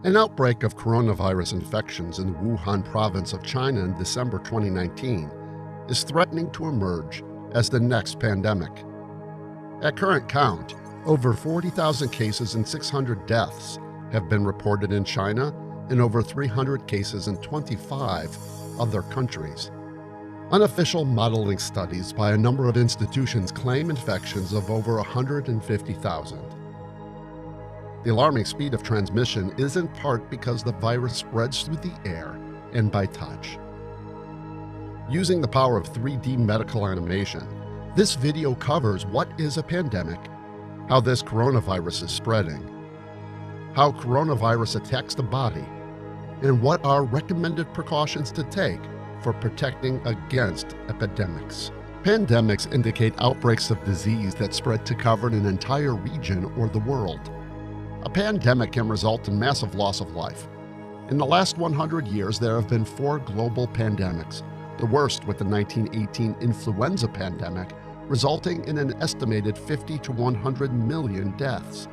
An outbreak of coronavirus infections in the Wuhan province of China in December 2019 is threatening to emerge as the next pandemic. At current count, over 40,000 cases and 600 deaths have been reported in China and over 300 cases in 25 other countries. Unofficial modeling studies by a number of institutions claim infections of over 150,000. The alarming speed of transmission is in part because the virus spreads through the air and by touch. Using the power of 3D medical animation, this video covers what is a pandemic, how this coronavirus is spreading, how coronavirus attacks the body, and what are recommended precautions to take for protecting against epidemics. Pandemics indicate outbreaks of disease that spread to cover an entire region or the world. A pandemic can result in massive loss of life. In the last 100 years, there have been 4 global pandemics, the worst with the 1918 influenza pandemic, resulting in an estimated 50 to 100 million deaths.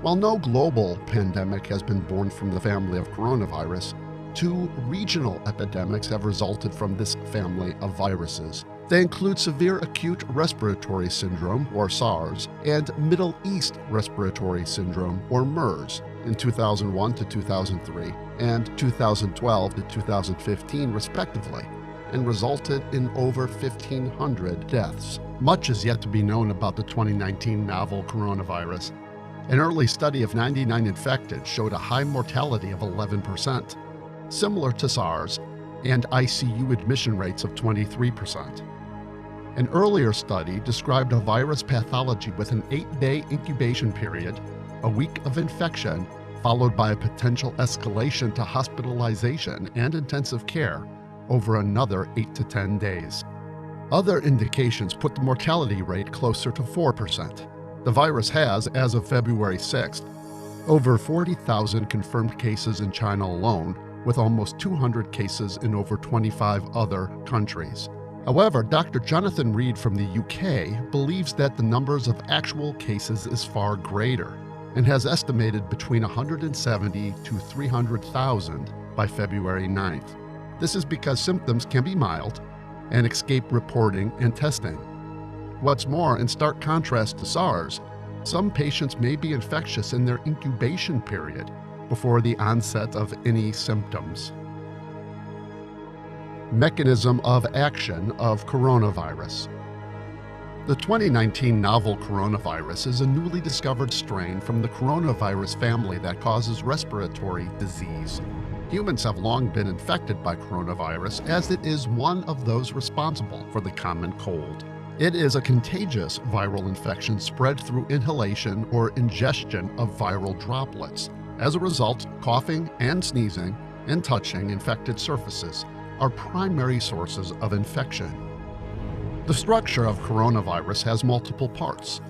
While no global pandemic has been born from the family of coronavirus, 2 regional epidemics have resulted from this family of viruses. They include severe acute respiratory syndrome, or SARS, and Middle East respiratory syndrome, or MERS, in 2001 to 2003 and 2012 to 2015 respectively, and resulted in over 1,500 deaths. Much is yet to be known about the 2019 novel coronavirus. An early study of 99 infected showed a high mortality of 11%, similar to SARS, and ICU admission rates of 23%. An earlier study described a virus pathology with an 8-day incubation period, a week of infection, followed by a potential escalation to hospitalization and intensive care over another 8 to 10 days. Other indications put the mortality rate closer to 4%. The virus has, as of February 6th, over 40,000 confirmed cases in China alone, with almost 200 cases in over 25 other countries. However, Dr. Jonathan Reed from the UK believes that the numbers of actual cases is far greater and has estimated between 170 to 300,000 by February 9th. This is because symptoms can be mild and escape reporting and testing. What's more, in stark contrast to SARS, some patients may be infectious in their incubation period before the onset of any symptoms. Mechanism of action of coronavirus. The 2019 novel coronavirus is a newly discovered strain from the coronavirus family that causes respiratory disease. Humans have long been infected by coronavirus, as it is one of those responsible for the common cold. It is a contagious viral infection spread through inhalation or ingestion of viral droplets. As a result, coughing and sneezing and touching infected surfaces are primary sources of infection. The structure of coronavirus has multiple parts.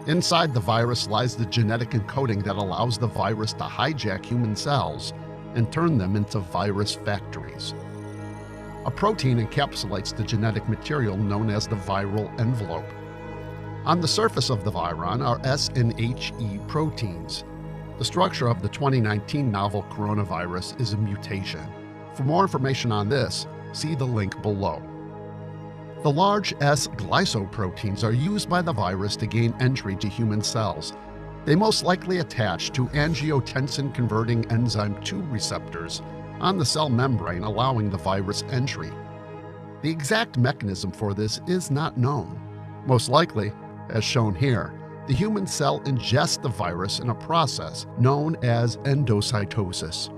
Inside the virus lies the genetic encoding that allows the virus to hijack human cells and turn them into virus factories. A protein encapsulates the genetic material known as the viral envelope. On the surface of the viron are S and HE proteins. The structure of the 2019 novel coronavirus is a mutation. For more information on this, see the link below. The large S glycoproteins are used by the virus to gain entry to human cells. They most likely attach to angiotensin-converting enzyme 2 receptors on the cell membrane, allowing the virus entry. The exact mechanism for this is not known. Most likely, as shown here, the human cell ingests the virus in a process known as endocytosis.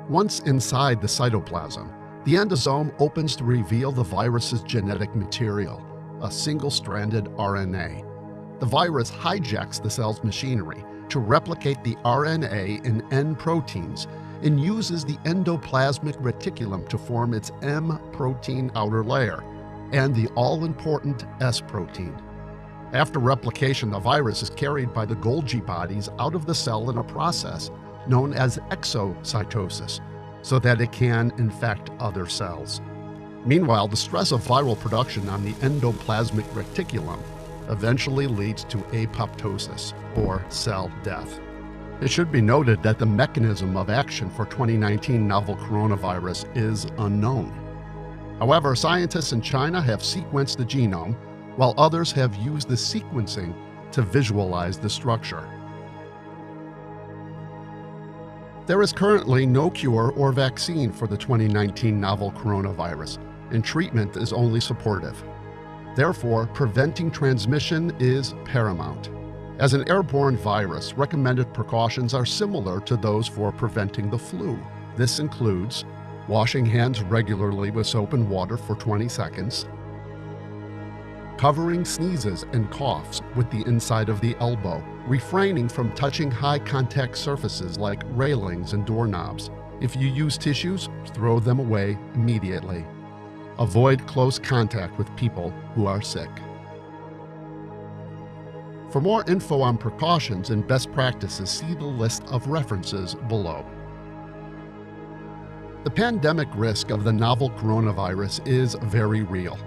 Once inside the cytoplasm, the endosome opens to reveal the virus's genetic material, a single-stranded RNA. The virus hijacks the cell's machinery to replicate the RNA in N proteins and uses the endoplasmic reticulum to form its M protein outer layer and the all-important S protein. After replication, the virus is carried by the Golgi bodies out of the cell in a process known as exocytosis, so that it can infect other cells. Meanwhile, the stress of viral production on the endoplasmic reticulum eventually leads to apoptosis, or cell death. It should be noted that the mechanism of action for 2019 novel coronavirus is unknown. However, scientists in China have sequenced the genome, while others have used the sequencing to visualize the structure. There is currently no cure or vaccine for the 2019 novel coronavirus, and treatment is only supportive. Therefore, preventing transmission is paramount. As an airborne virus, recommended precautions are similar to those for preventing the flu. This includes washing hands regularly with soap and water for 20 seconds, covering sneezes and coughs with the inside of the elbow, refraining from touching high-contact surfaces like railings and doorknobs. If you use tissues, throw them away immediately. Avoid close contact with people who are sick. For more info on precautions and best practices, see the list of references below. The pandemic risk of the novel coronavirus is very real.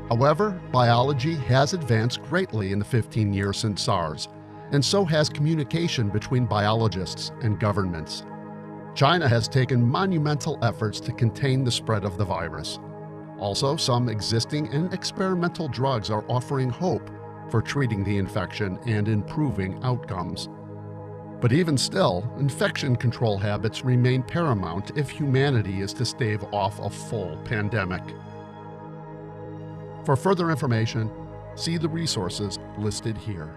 However, biology has advanced greatly in the 15 years since SARS, and so has communication between biologists and governments. China has taken monumental efforts to contain the spread of the virus. Also, some existing and experimental drugs are offering hope for treating the infection and improving outcomes. But even still, infection control habits remain paramount if humanity is to stave off a full pandemic. For further information, see the resources listed here.